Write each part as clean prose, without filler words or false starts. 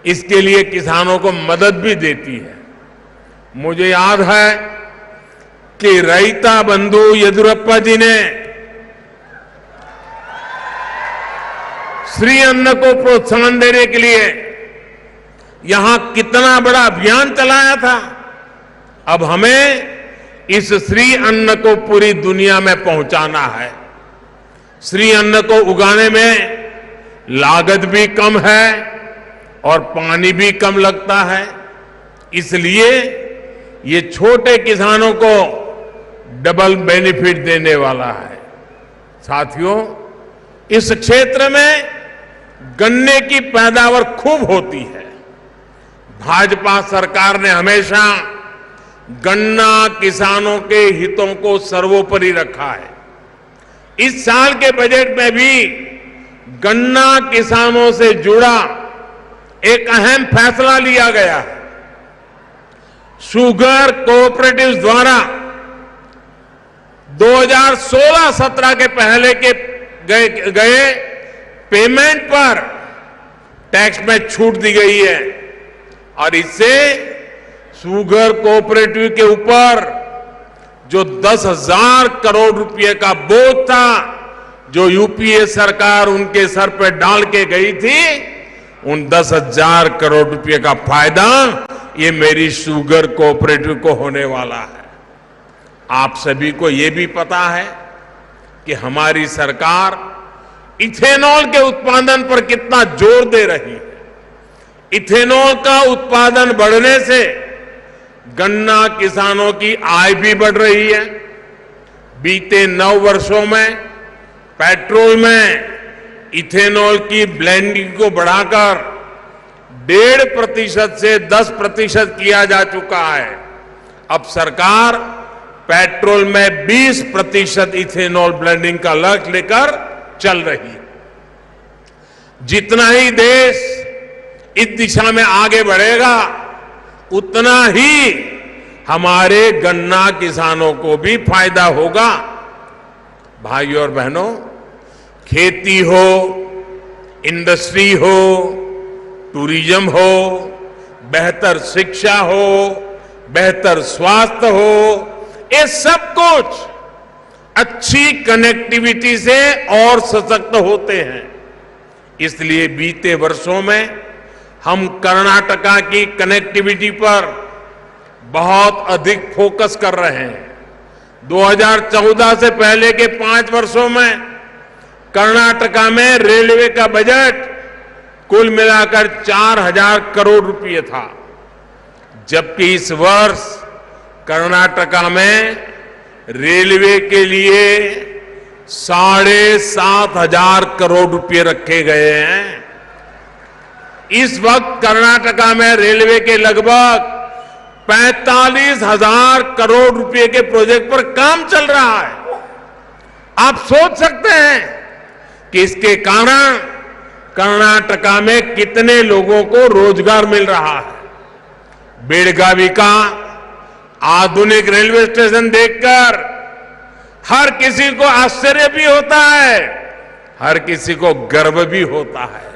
इसके लिए किसानों को मदद भी देती है। मुझे याद है कि रैता बंधु येदियुरप्पा जी ने श्री अन्न को प्रोत्साहन देने के लिए यहां कितना बड़ा अभियान चलाया था। अब हमें इस श्री अन्न को पूरी दुनिया में पहुंचाना है। श्री अन्न को उगाने में लागत भी कम है और पानी भी कम लगता है, इसलिए ये छोटे किसानों को डबल बेनिफिट देने वाला है। साथियों, इस क्षेत्र में गन्ने की पैदावार खूब होती है। भाजपा सरकार ने हमेशा गन्ना किसानों के हितों को सर्वोपरि रखा है। इस साल के बजट में भी गन्ना किसानों से जुड़ा एक अहम फैसला लिया गया है। शुगर कोऑपरेटिव्स द्वारा 2016-17 के पहले के गए पेमेंट पर टैक्स में छूट दी गई है और इससे शुगर कोऑपरेटिव के ऊपर जो 10,000 करोड़ रुपए का बोझ था, जो यूपीए सरकार उनके सर पर डाल के गई थी, उन 10,000 करोड़ रुपए का फायदा ये मेरी शुगर कोऑपरेटिव को होने वाला है। आप सभी को ये भी पता है कि हमारी सरकार इथेनॉल के उत्पादन पर कितना जोर दे रही है। इथेनॉल का उत्पादन बढ़ने से गन्ना किसानों की आय भी बढ़ रही है। बीते 9 वर्षों में पेट्रोल में इथेनॉल की ब्लेंडिंग को बढ़ाकर 1.5% से 10% किया जा चुका है। अब सरकार पेट्रोल में 20% इथेनॉल ब्लेंडिंग का लक्ष्य लेकर चल रही है। जितना ही देश इस दिशा में आगे बढ़ेगा, उतना ही हमारे गन्ना किसानों को भी फायदा होगा। भाइयों और बहनों, खेती हो, इंडस्ट्री हो, टूरिज्म हो, बेहतर शिक्षा हो, बेहतर स्वास्थ्य हो, ये सब कुछ अच्छी कनेक्टिविटी से और सशक्त होते हैं। इसलिए बीते वर्षों में हम कर्नाटका की कनेक्टिविटी पर बहुत अधिक फोकस कर रहे हैं। 2014 से पहले के 5 वर्षों में कर्नाटका में रेलवे का बजट कुल मिलाकर 4,000 करोड़ रुपए था, जबकि इस वर्ष कर्नाटका में रेलवे के लिए 7,500 करोड़ रुपए रखे गए हैं। इस वक्त कर्नाटका में रेलवे के लगभग 45,000 करोड़ रुपए के प्रोजेक्ट पर काम चल रहा है। आप सोच सकते हैं कि इसके कारण कर्नाटका में कितने लोगों को रोजगार मिल रहा है। बेळगावी का आधुनिक रेलवे स्टेशन देखकर हर किसी को आश्चर्य भी होता है, हर किसी को गर्व भी होता है।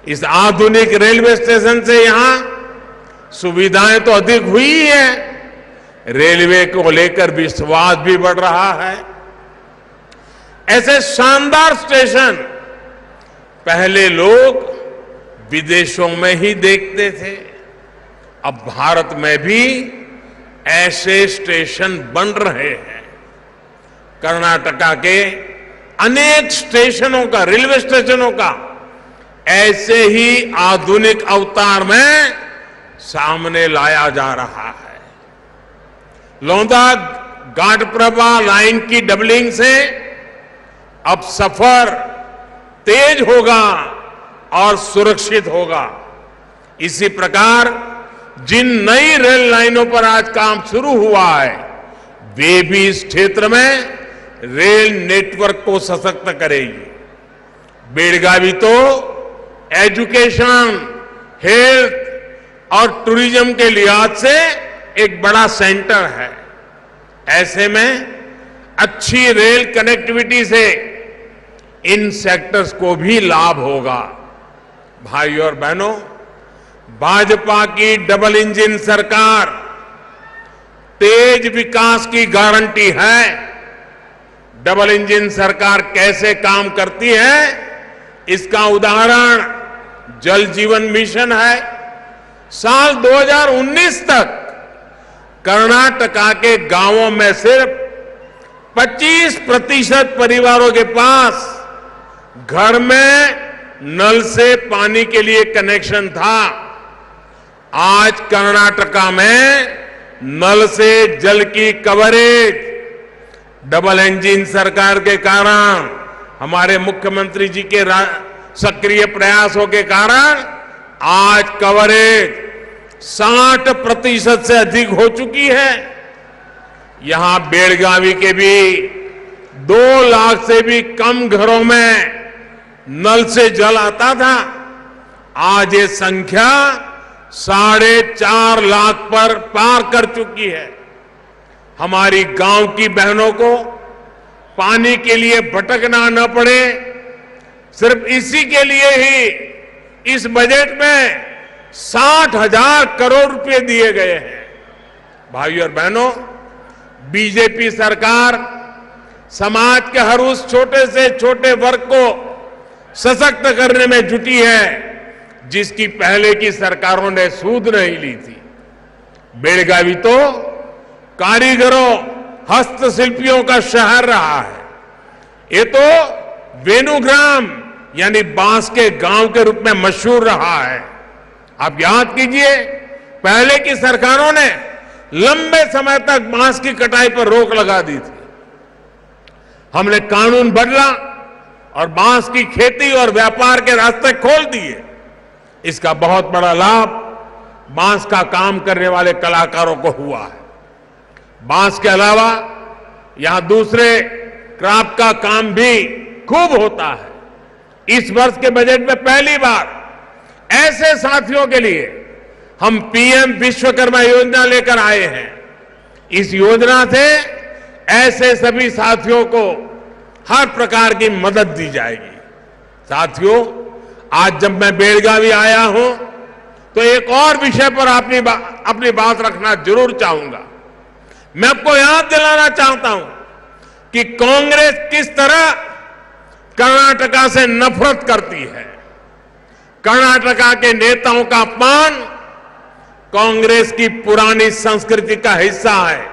इस आधुनिक रेलवे स्टेशन से यहां सुविधाएं तो अधिक हुई है, रेलवे को लेकर विश्वास भी बढ़ रहा है। ऐसे शानदार स्टेशन पहले लोग विदेशों में ही देखते थे, अब भारत में भी ऐसे स्टेशन बन रहे हैं। कर्नाटका के अनेक स्टेशनों का, रेलवे स्टेशनों का ऐसे ही आधुनिक अवतार में सामने लाया जा रहा है। लोंदा घाटप्रभा लाइन की डबलिंग से अब सफर तेज होगा और सुरक्षित होगा। इसी प्रकार जिन नई रेल लाइनों पर आज काम शुरू हुआ है, वे भी इस क्षेत्र में रेल नेटवर्क को सशक्त करेगी। बेळगावी तो एजुकेशन, हेल्थ और टूरिज्म के लिहाज से एक बड़ा सेंटर है। ऐसे में अच्छी रेल कनेक्टिविटी से इन सेक्टर्स को भी लाभ होगा। भाइयों और बहनों, भाजपा की डबल इंजन सरकार तेज विकास की गारंटी है। डबल इंजन सरकार कैसे काम करती है, इसका उदाहरण जल जीवन मिशन है। साल 2019 तक कर्नाटका के गांवों में सिर्फ 25% परिवारों के पास घर में नल से पानी के लिए कनेक्शन था। आज कर्नाटका में नल से जल की कवरेज डबल इंजन सरकार के कारण, हमारे मुख्यमंत्री जी के सक्रिय प्रयासों के कारण आज कवरेज 60% से अधिक हो चुकी है। यहां बेलगावी के भी 2 लाख से भी कम घरों में नल से जल आता था। आज ये संख्या 4.5 लाख पर पार कर चुकी है। हमारी गांव की बहनों को पानी के लिए भटकना न पड़े, सिर्फ इसी के लिए ही इस बजट में 60,000 करोड़ रुपए दिए गए हैं। भाइयों और बहनों, बीजेपी सरकार समाज के हर उस छोटे से छोटे वर्ग को सशक्त करने में जुटी है जिसकी पहले की सरकारों ने सूध नहीं ली थी। बेलगावी तो कारीगरों, हस्तशिल्पियों का शहर रहा है। ये तो वेणुग्राम यानी बांस के गांव के रूप में मशहूर रहा है। आप याद कीजिए, पहले की सरकारों ने लंबे समय तक बांस की कटाई पर रोक लगा दी थी। हमने कानून बदला और बांस की खेती और व्यापार के रास्ते खोल दिए। इसका बहुत बड़ा लाभ बांस का काम करने वाले कलाकारों को हुआ है। बांस के अलावा यहां दूसरे क्राफ्ट का काम भी खूब होता है। इस वर्ष के बजट में पहली बार ऐसे साथियों के लिए हम पीएम विश्वकर्मा योजना लेकर आए हैं। इस योजना से ऐसे सभी साथियों को हर प्रकार की मदद दी जाएगी। साथियों, आज जब मैं बेलगावी आया हूं तो एक और विषय पर अपनी बात रखना जरूर चाहूंगा। मैं आपको याद दिलाना चाहता हूं कि कांग्रेस किस तरह कर्नाटका से नफरत करती है। कर्नाटका के नेताओं का अपमान कांग्रेस की पुरानी संस्कृति का हिस्सा है।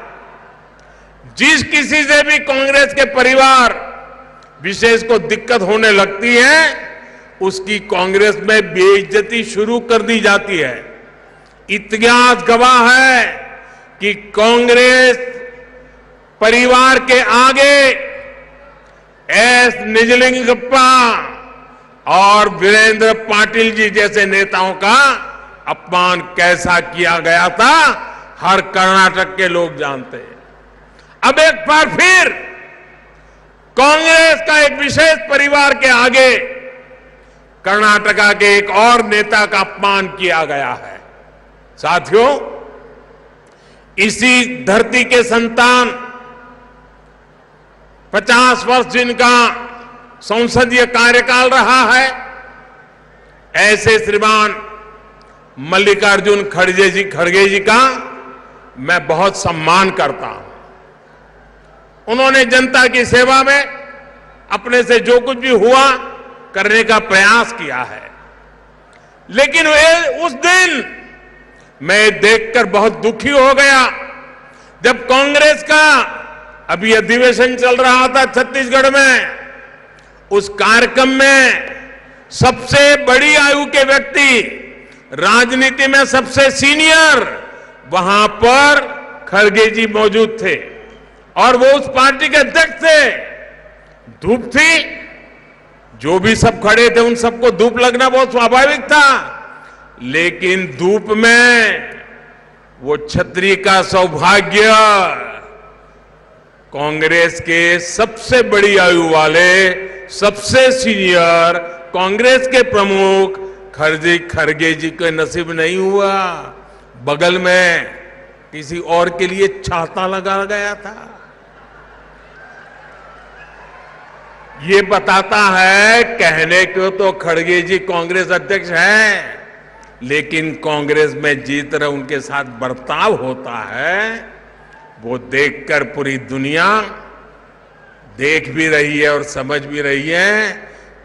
जिस किसी से भी कांग्रेस के परिवार विशेष को दिक्कत होने लगती है, उसकी कांग्रेस में बेइज्जती शुरू कर दी जाती है। इतिहास गवाह है कि कांग्रेस परिवार के आगे एस निजलिंगप्पा और वीरेंद्र पाटिल जी जैसे नेताओं का अपमान कैसा किया गया था, हर कर्नाटक के लोग जानते हैं। अब एक बार फिर कांग्रेस का एक विशेष परिवार के आगे कर्नाटका के एक और नेता का अपमान किया गया है। साथियों, इसी धरती के संतान 50 वर्ष जिनका संसदीय कार्यकाल रहा है, ऐसे श्रीमान मल्लिकार्जुन खड़गे जी का मैं बहुत सम्मान करता हूं। उन्होंने जनता की सेवा में अपने से जो कुछ भी हुआ करने का प्रयास किया है। लेकिन वे उस दिन मैं देखकर बहुत दुखी हो गया जब कांग्रेस का अभी अधिवेशन चल रहा था छत्तीसगढ़ में। उस कार्यक्रम में सबसे बड़ी आयु के व्यक्ति, राजनीति में सबसे सीनियर, वहां पर खड़गे जी मौजूद थे और वो उस पार्टी के अध्यक्ष थे। धूप थी, जो भी सब खड़े थे उन सबको धूप लगना बहुत स्वाभाविक था। लेकिन धूप में वो छतरी का सौभाग्य कांग्रेस के सबसे बड़ी आयु वाले, सबसे सीनियर कांग्रेस के प्रमुख खड़गे जी के नसीब नहीं हुआ। बगल में किसी और के लिए छाता लगा गया था। ये बताता है, कहने को तो खड़गे जी कांग्रेस अध्यक्ष हैं, लेकिन कांग्रेस में जिस तरह उनके साथ बर्ताव होता है वो देखकर पूरी दुनिया देख भी रही है और समझ भी रही है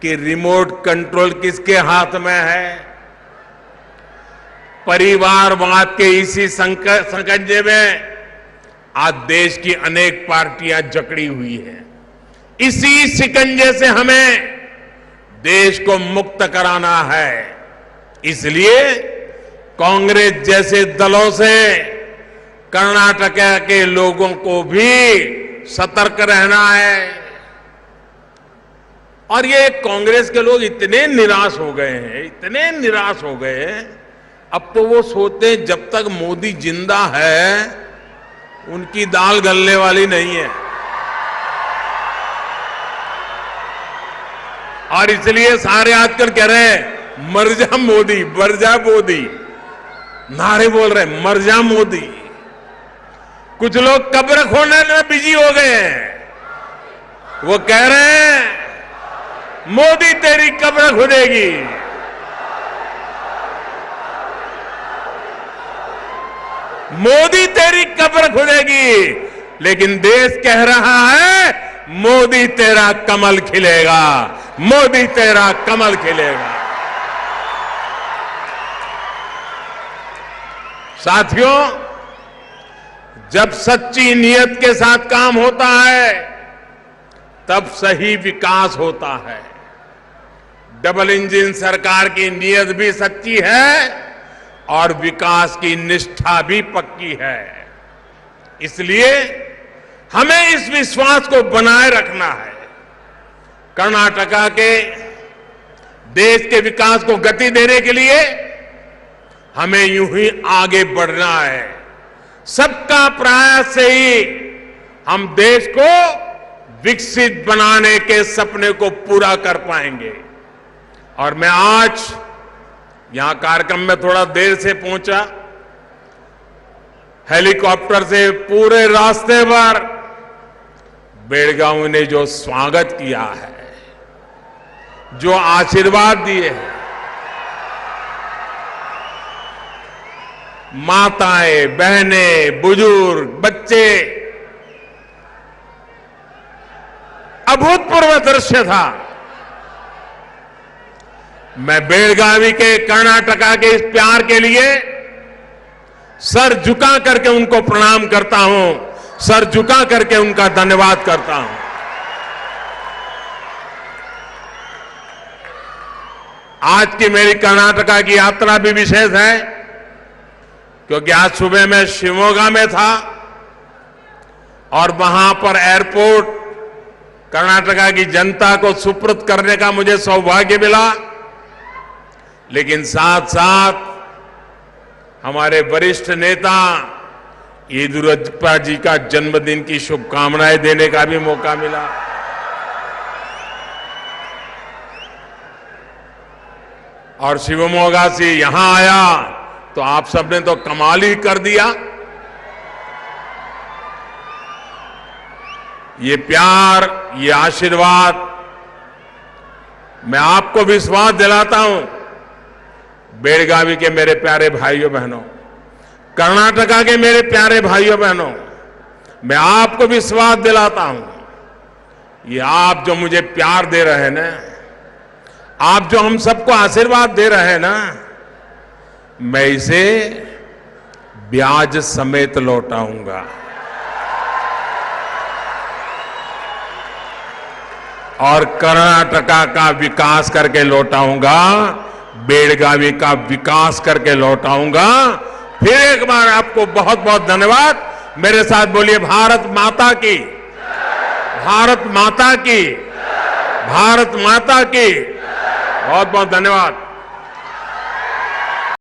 कि रिमोट कंट्रोल किसके हाथ में है। परिवारवाद के इसी संकंजे में आज देश की अनेक पार्टियां जकड़ी हुई हैं। इसी शिकंजे से हमें देश को मुक्त कराना है। इसलिए कांग्रेस जैसे दलों से कर्नाटक के लोगों को भी सतर्क रहना है। और ये कांग्रेस के लोग इतने निराश हो गए हैं, इतने निराश हो गए हैं, अब तो वो सोचते हैं जब तक मोदी जिंदा है उनकी दाल गलने वाली नहीं है। और इसलिए सारे आजकल कह रहे हैं मर जा मोदी, मर जा मोदी, नारे बोल रहे हैं मर जा मोदी। कुछ लोग कब्र खोदने में बिजी हो गए हैं। वो कह रहे हैं मोदी तेरी कब्र खुदेगी। मोदी तेरी कब्र खुदेगी। लेकिन देश कह रहा है मोदी तेरा कमल खिलेगा, मोदी तेरा कमल खिलेगा। साथियों, जब सच्ची नीयत के साथ काम होता है तब सही विकास होता है। डबल इंजन सरकार की नीयत भी सच्ची है और विकास की निष्ठा भी पक्की है। इसलिए हमें इस विश्वास को बनाए रखना है। कर्नाटका के देश के विकास को गति देने के लिए हमें यूं ही आगे बढ़ना है। सबका प्रयास से ही हम देश को विकसित बनाने के सपने को पूरा कर पाएंगे। और मैं आज यहां कार्यक्रम में थोड़ा देर से पहुंचा। हेलीकॉप्टर से पूरे रास्ते पर बेलगावी ने जो स्वागत किया है, जो आशीर्वाद दिए हैं, माताएं, बहनें, बुजुर्ग, बच्चे, अभूतपूर्व दृश्य था। मैं बेलगावी के कर्नाटका के इस प्यार के लिए सर झुका करके उनको प्रणाम करता हूं, सर झुका करके उनका धन्यवाद करता हूं। आज की मेरी कर्नाटका की यात्रा भी विशेष है क्योंकि आज सुबह मैं शिवमोगा में था और वहां पर एयरपोर्ट कर्नाटका की जनता को सुपुर्द करने का मुझे सौभाग्य मिला। लेकिन साथ साथ हमारे वरिष्ठ नेता येदियुरप्पा जी का जन्मदिन की शुभकामनाएं देने का भी मौका मिला। और शिवमोगा से यहां आया तो आप सबने तो कमाल ही कर दिया। ये प्यार, ये आशीर्वाद, मैं आपको विश्वास दिलाता हूं, बेलगावी के मेरे प्यारे भाइयों बहनों, कर्नाटका के मेरे प्यारे भाइयों बहनों, मैं आपको विश्वास दिलाता हूं, ये आप जो मुझे प्यार दे रहे हैं ना, आप जो हम सबको आशीर्वाद दे रहे हैं ना, मैं इसे ब्याज समेत लौटाऊंगा। और कर्नाटका का विकास करके लौटाऊंगा, बेलगावी का विकास करके लौटाऊंगा। फिर एक बार आपको बहुत बहुत धन्यवाद। मेरे साथ बोलिए भारत माता की, भारत माता की, भारत माता की। बहुत बहुत धन्यवाद।